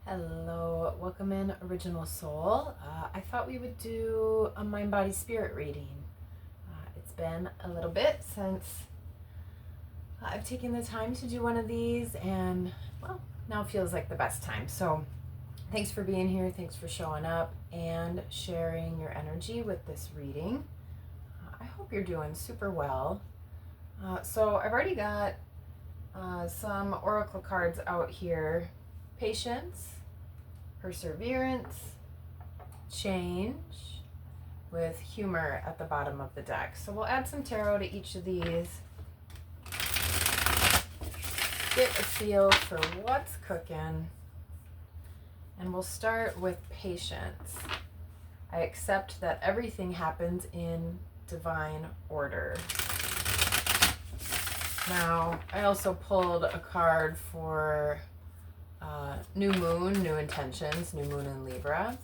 Hello, welcome in Original Soul. I thought we would do a mind, body, spirit reading. It's been a little bit since I've taken the time to do one of these, and well, now feels like the best time. So, thanks for being here. Thanks for showing up and sharing your energy with this reading. I hope you're doing super well. So, I've already got some oracle cards out here. Patience, perseverance, change, with humor at the bottom of the deck. So we'll add some tarot to each of these. Get a feel for what's cooking. And we'll start with patience. I accept that everything happens in divine order. Now, I also pulled a card for new moon, new intentions, new moon in Libra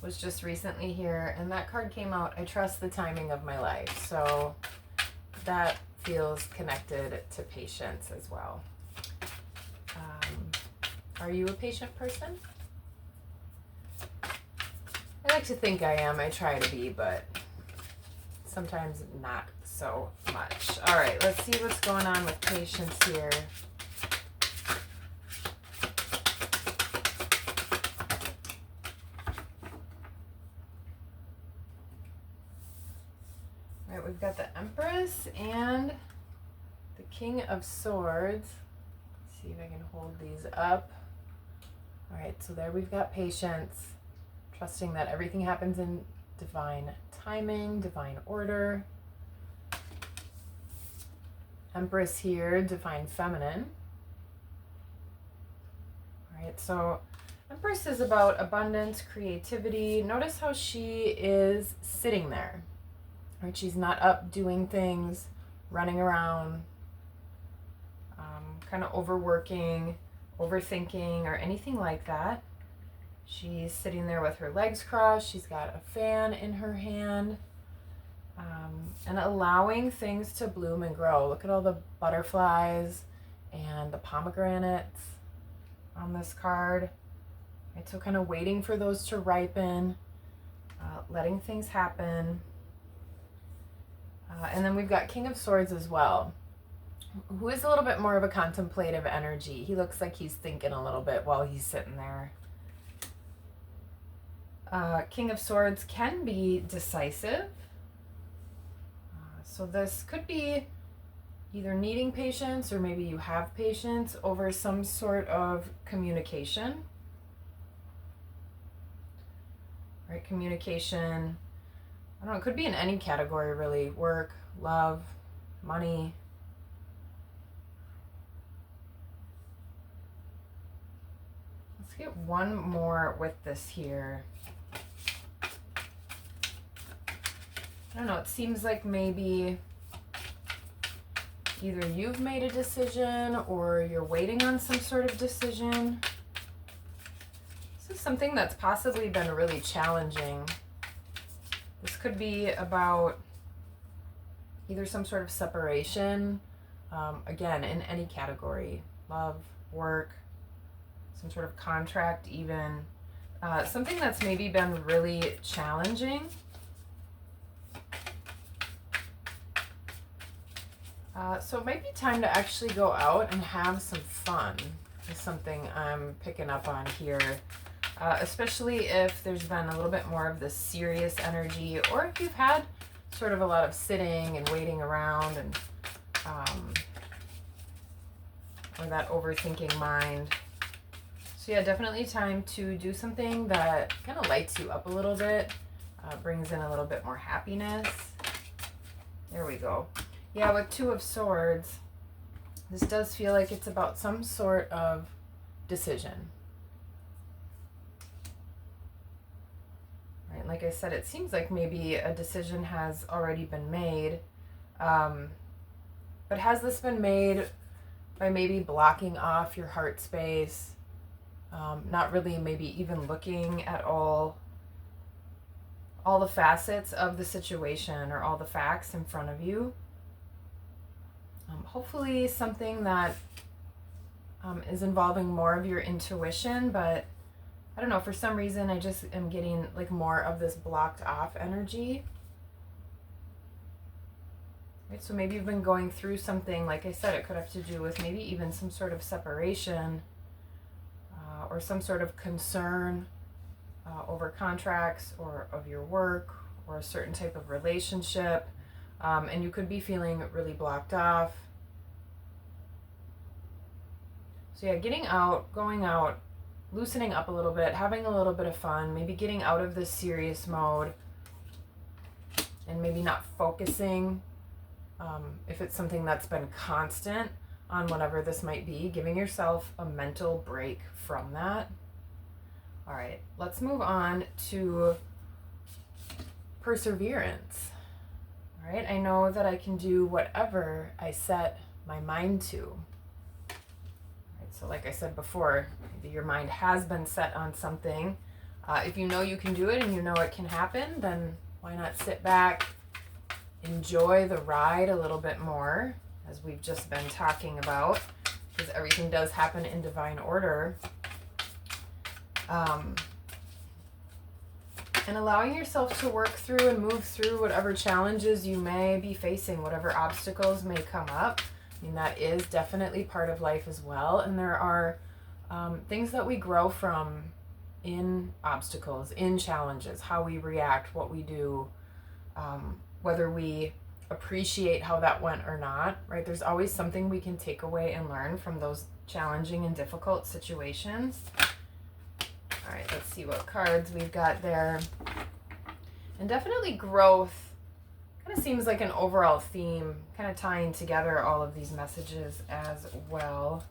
was just recently here, and that card came out. I trust the timing of my life, so that feels connected to patience as well. Are you a patient person? I like to think I am. I try to be, but sometimes not so much. All right, let's see what's going on with patience here. We've got the Empress and the King of Swords. Let's see if I can hold these up. All right, so there we've got patience, trusting that everything happens in divine timing, divine order. Empress here, divine feminine. All right, so Empress is about abundance, creativity. Notice how she is sitting there. Right, she's not up doing things, running around, kind of overworking, overthinking, or anything like that. She's sitting there with her legs crossed. She's got a fan in her hand, and allowing things to bloom and grow. Look at all the butterflies and the pomegranates on this card. Right, so kind of waiting for those to ripen, letting things happen. And then we've got King of Swords as well, who is a little bit more of a contemplative energy. He looks like he's thinking a little bit while he's sitting there. King of Swords can be decisive. So this could be either needing patience, or maybe you have patience over some sort of communication. Right, communication, I don't know, it could be in any category really. Work, love, money. Let's get one more with this here. I don't know, it seems like maybe either you've made a decision or you're waiting on some sort of decision. This is something that's possibly been really challenging. This could be about either some sort of separation, again, in any category, love, work, some sort of contract even, something that's maybe been really challenging. So it might be time to actually go out and have some fun, is something I'm picking up on here. Especially if there's been a little bit more of this serious energy, or if you've had sort of a lot of sitting and waiting around, and or that overthinking mind. So yeah, definitely time to do something that kind of lights you up a little bit, brings in a little bit more happiness. There we go. Yeah, with Two of Swords, this does feel like it's about some sort of decision. Like I said, it seems like maybe a decision has already been made. But has this been made by maybe blocking off your heart space? Not really maybe even looking at all the facets of the situation or all the facts in front of you. Hopefully something that is involving more of your intuition, but I don't know, for some reason I just am getting like more of this blocked off energy. Right, so maybe you've been going through something, like I said, it could have to do with maybe even some sort of separation or some sort of concern over contracts or of your work or a certain type of relationship. And you could be feeling really blocked off. So yeah, getting out, going out, loosening up a little bit, having a little bit of fun, maybe getting out of this serious mode and maybe not focusing if it's something that's been constant on whatever this might be, giving yourself a mental break from that. All right, let's move on to perseverance. All right, I know that I can do whatever I set my mind to. All right, so like I said before, maybe your mind has been set on something. If you know you can do it and you know it can happen, then why not sit back, enjoy the ride a little bit more, as we've just been talking about, because everything does happen in divine order. And allowing yourself to work through and move through whatever challenges you may be facing, whatever obstacles may come up. I mean, that is definitely part of life as well. And there are things that we grow from in obstacles, in challenges, how we react, what we do, whether we appreciate how that went or not, right? There's always something we can take away and learn from those challenging and difficult situations. All right, let's see what cards we've got there. And definitely growth kind of seems like an overall theme, kind of tying together all of these messages as well.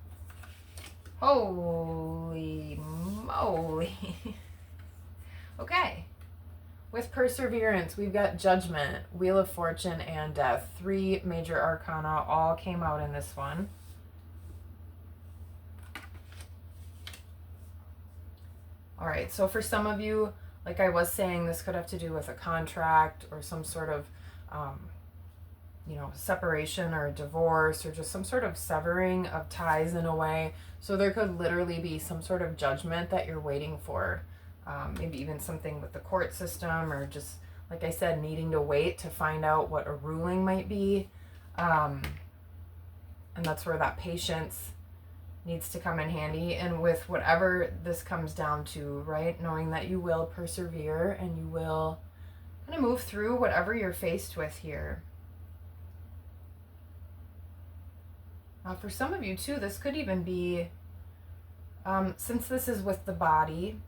Holy moly. Okay. With perseverance, we've got Judgment, Wheel of Fortune, and Death. 3 major arcana all came out in this one. All right, so for some of you, like I was saying, this could have to do with a contract or some sort of, separation or a divorce or just some sort of severing of ties in a way. So there could literally be some sort of judgment that you're waiting for. Maybe even something with the court system, or just, like I said, needing to wait to find out what a ruling might be. And that's where that patience needs to come in handy. And with whatever this comes down to, right, knowing that you will persevere and you will kind of move through whatever you're faced with here. For some of you too, this could even be, since this is with the body,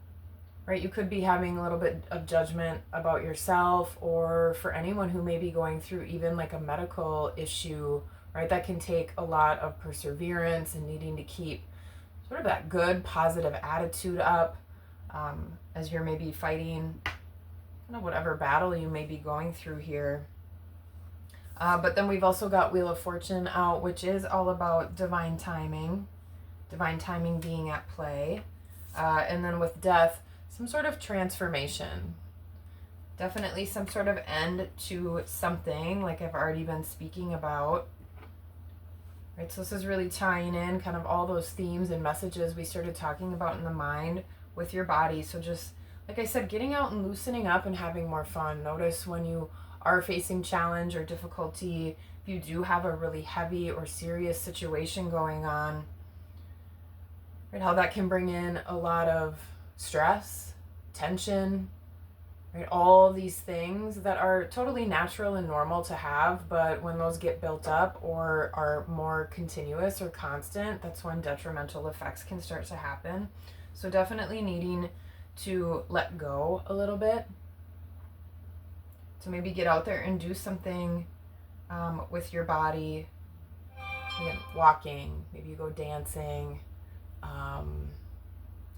right, you could be having a little bit of judgment about yourself, or for anyone who may be going through even like a medical issue, right, that can take a lot of perseverance and needing to keep sort of that good, positive attitude up as you're maybe fighting kind of whatever battle you may be going through here. But then we've also got Wheel of Fortune out, which is all about divine timing being at play. And then with Death, some sort of transformation. Definitely some sort of end to something, like I've already been speaking about. Right, so this is really tying in kind of all those themes and messages we started talking about in the mind with your body. So just, like I said, getting out and loosening up and having more fun. Notice when you are facing challenge or difficulty, if you do have a really heavy or serious situation going on, right, how that can bring in a lot of stress, tension, right? All these things that are totally natural and normal to have, but when those get built up or are more continuous or constant, that's when detrimental effects can start to happen. So definitely needing to let go a little bit. So maybe get out there and do something with your body. Again, walking, maybe you go dancing.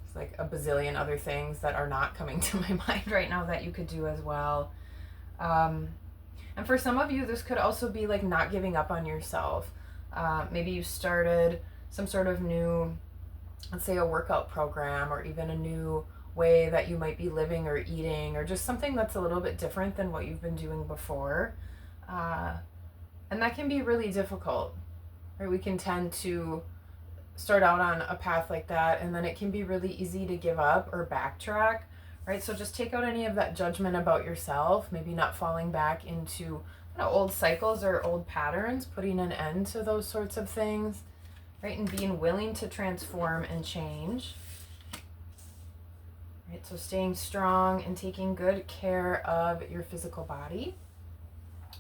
It's like a bazillion other things that are not coming to my mind right now that you could do as well. And for some of you, this could also be like not giving up on yourself. Maybe you started some sort of new, let's say a workout program, or even a new way that you might be living or eating, or just something that's a little bit different than what you've been doing before. And that can be really difficult, right? We can tend to start out on a path like that, and then it can be really easy to give up or backtrack, right? So just take out any of that judgment about yourself, maybe not falling back into old cycles or old patterns, putting an end to those sorts of things, right? And being willing to transform and change, right? So staying strong and taking good care of your physical body.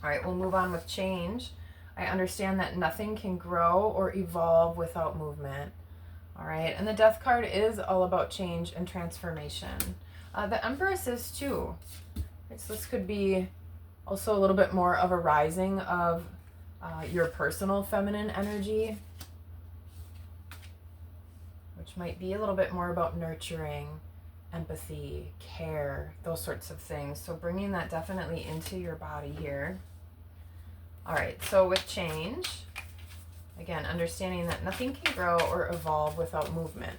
All right, we'll move on with change. I understand that nothing can grow or evolve without movement. All right, and the Death card is all about change and transformation. The Empress is too. Right, so this could be also a little bit more of a rising of your personal feminine energy, which might be a little bit more about nurturing, empathy, care, those sorts of things. So bringing that definitely into your body here. All right, so with change, again, understanding that nothing can grow or evolve without movement.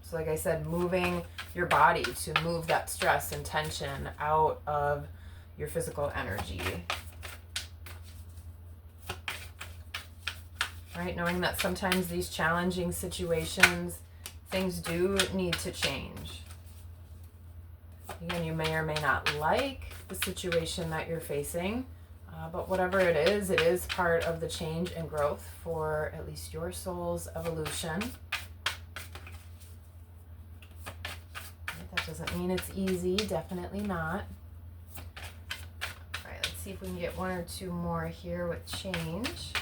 So like I said, moving your body to move that stress and tension out of your physical energy. Right, knowing that sometimes these challenging situations, things do need to change. Again, you may or may not like the situation that you're facing, but whatever it is part of the change and growth for at least your soul's evolution. That doesn't mean it's easy, definitely not. All right, let's see if we can get one or two more here with change.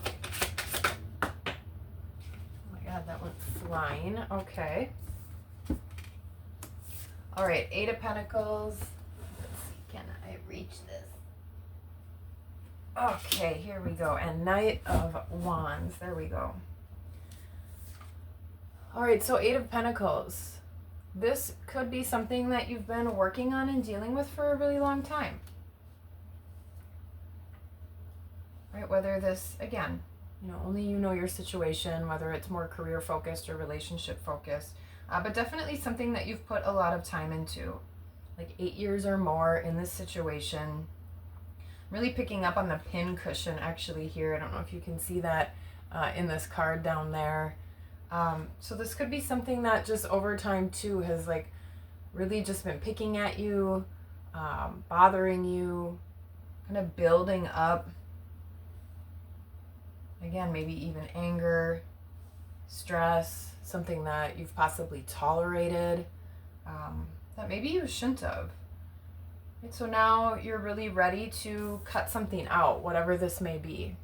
Oh my God, that went flying. Okay. All right, Eight of Pentacles. Let's see, can I reach this? Okay, here we go. And Knight of Wands. There we go. All right, so Eight of Pentacles. This could be something that you've been working on and dealing with for a really long time. Right, whether this, again, only you know your situation, whether it's more career focused or relationship focused. But definitely something that you've put a lot of time into, like 8 years or more in this situation. Really picking up on the pin cushion actually here. I don't know if you can see that in this card down there. So this could be something that just over time too has like really just been picking at you, bothering you, kind of building up. Again, maybe even anger, stress, something that you've possibly tolerated that maybe you shouldn't have. Right, so now you're really ready to cut something out, whatever this may be.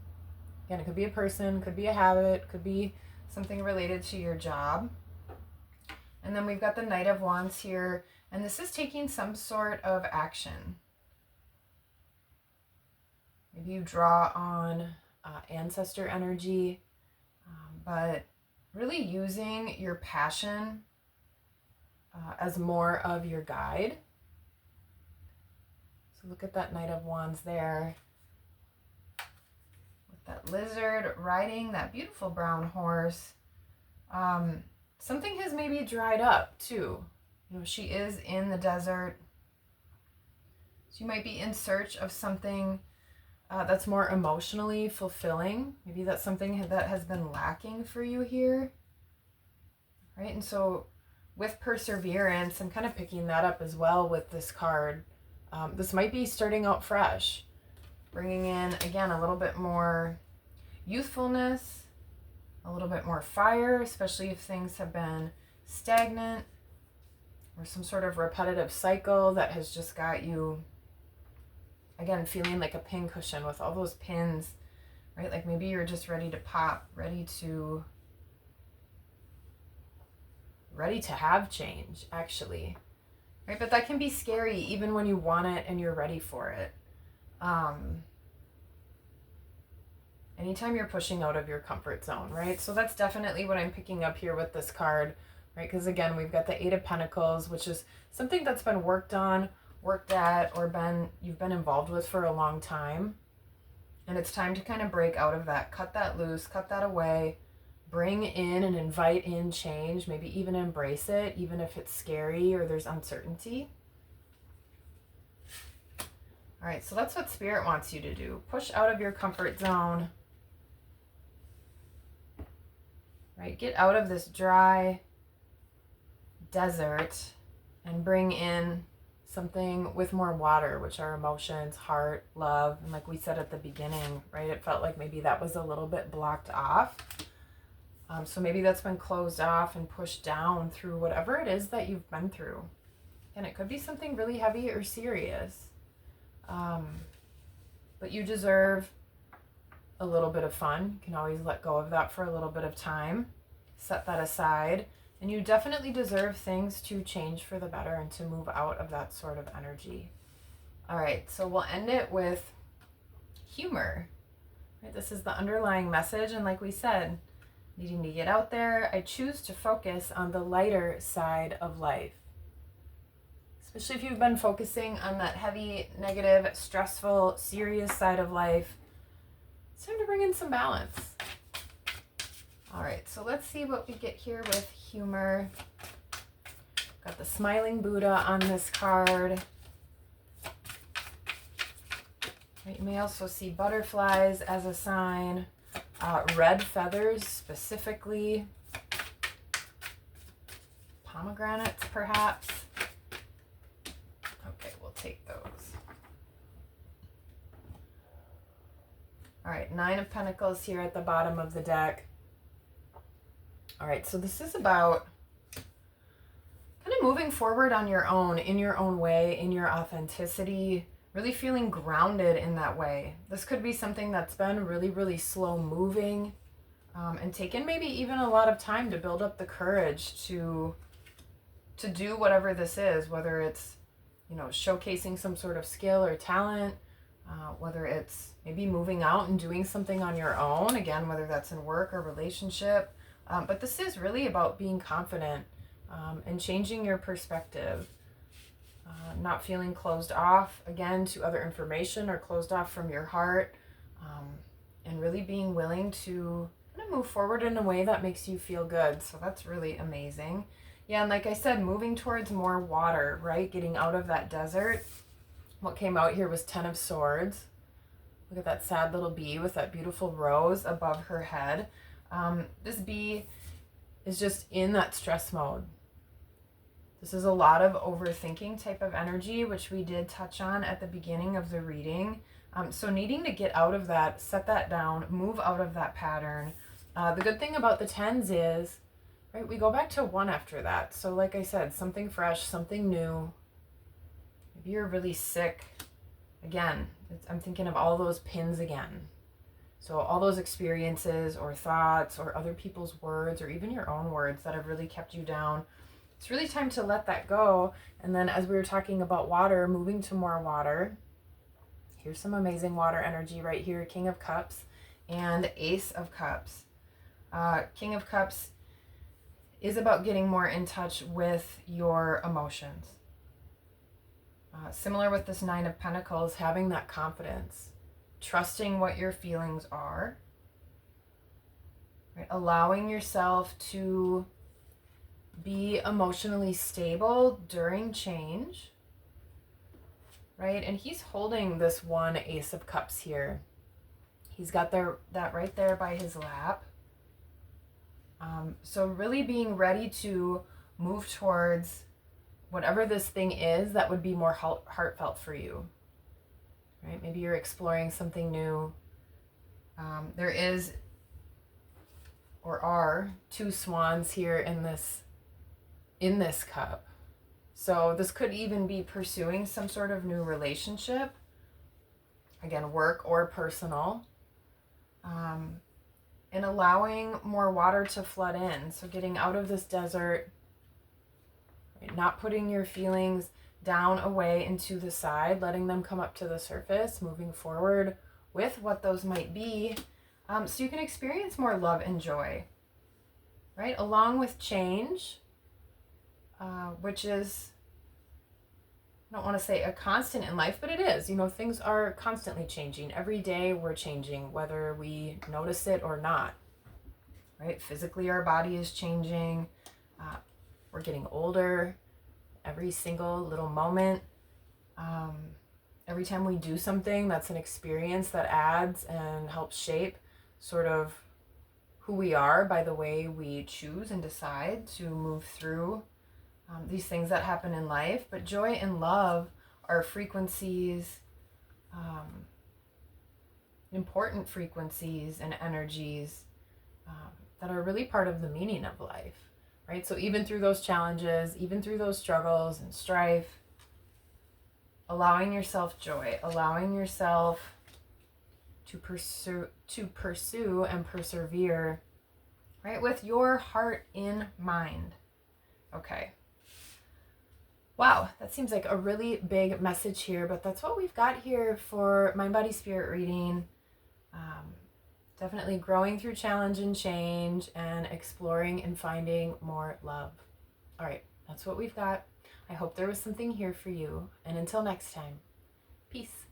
Again, it could be a person, could be a habit, could be something related to your job. And then we've got the Knight of Wands here, and this is taking some sort of action. Maybe you draw on ancestor energy, but really using your passion as more of your guide. So look at that Knight of Wands there with that lizard riding that beautiful brown horse. Something has maybe dried up too. She is in the desert. So you might be in search of something that's more emotionally fulfilling. Maybe that's something that has been lacking for you here. Right? And so with perseverance, I'm kind of picking that up as well with this card. This might be starting out fresh, bringing in, again, a little bit more youthfulness, a little bit more fire, especially if things have been stagnant or some sort of repetitive cycle that has just got you, again, feeling like a pin cushion with all those pins, right? Like maybe you're just ready to pop, ready to have change, actually. Right? But that can be scary even when you want it and you're ready for it. Anytime you're pushing out of your comfort zone, right? So that's definitely what I'm picking up here with this card, right? Because again, we've got the Eight of Pentacles, which is something that's been worked on, worked at, or you've been involved with for a long time. And it's time to kind of break out of that, cut that loose, cut that away, bring in and invite in change, maybe even embrace it, even if it's scary or there's uncertainty. All right, so that's what Spirit wants you to do. Push out of your comfort zone. Right, get out of this dry desert and bring in something with more water, which are emotions, heart, love. And like we said at the beginning, right, it felt like maybe that was a little bit blocked off. So maybe that's been closed off and pushed down through whatever it is that you've been through. And it could be something really heavy or serious. But you deserve a little bit of fun. You can always let go of that for a little bit of time. Set that aside. And you definitely deserve things to change for the better and to move out of that sort of energy. All right, so we'll end it with humor. Right, this is the underlying message. And like we said, needing to get out there, I choose to focus on the lighter side of life. Especially if you've been focusing on that heavy, negative, stressful, serious side of life, it's time to bring in some balance. All right, so let's see what we get here with humor. Got the smiling Buddha on this card. Right, you may also see butterflies as a sign. Red feathers specifically. Pomegranates, perhaps. Okay, we'll take those. All right, 9 of Pentacles here at the bottom of the deck. All right, so this is about kind of moving forward on your own, in your own way, in your authenticity, really feeling grounded in that way. This could be something that's been really, really slow moving and taken maybe even a lot of time to build up the courage to do whatever this is, whether it's, you know, showcasing some sort of skill or talent, whether it's maybe moving out and doing something on your own, again, whether that's in work or relationship. But this is really about being confident and changing your perspective. Not feeling closed off, again, to other information or closed off from your heart, and really being willing to kind of move forward in a way that makes you feel good. So that's really amazing. Yeah, and like I said, moving towards more water, right? Getting out of that desert. What came out here was 10 of Swords. Look at that sad little bee with that beautiful rose above her head. This bee is just in that stress mode. This is a lot of overthinking type of energy, which we did touch on at the beginning of the reading. So needing to get out of that, set that down, move out of that pattern. The good thing about the 10s is, right, we go back to 1 after that. So like I said, something fresh, something new. Maybe you're really sick. Again, I'm thinking of all those pins again. So all those experiences or thoughts or other people's words or even your own words that have really kept you down. It's really time to let that go. And then as we were talking about water, moving to more water. Here's some amazing water energy right here. King of Cups and Ace of Cups. King of Cups is about getting more in touch with your emotions. Similar with this 9 of Pentacles, having that confidence, trusting what your feelings are, right? Allowing yourself to be emotionally stable during change, right? And he's holding this 1 Ace of Cups here. He's got that right there by his lap. So really being ready to move towards whatever this thing is that would be more heartfelt for you, right? Maybe you're exploring something new. There is or are 2 swans here in this cup. So this could even be pursuing some sort of new relationship, again, work or personal, and allowing more water to flood in. So getting out of this desert, right? Not putting your feelings down, away, into the side, letting them come up to the surface, moving forward with what those might be, so you can experience more love and joy, right? Along with change, which is, I don't want to say a constant in life, but it is. You know, things are constantly changing. Every day we're changing, whether we notice it or not, right? Physically, our body is changing. We're getting older every single little moment. Every time we do something, that's an experience that adds and helps shape sort of who we are by the way we choose and decide to move through these things that happen in life. But joy and love are frequencies, um, important frequencies and energies that are really part of the meaning of life, right? So even through those challenges, even through those struggles and strife, allowing yourself joy, allowing yourself to pursue and persevere, right, with your heart in mind. Okay. Wow, that seems like a really big message here, but that's what we've got here for Mind, Body, Spirit reading. Definitely growing through challenge and change and exploring and finding more love. All right, that's what we've got. I hope there was something here for you. And until next time, peace.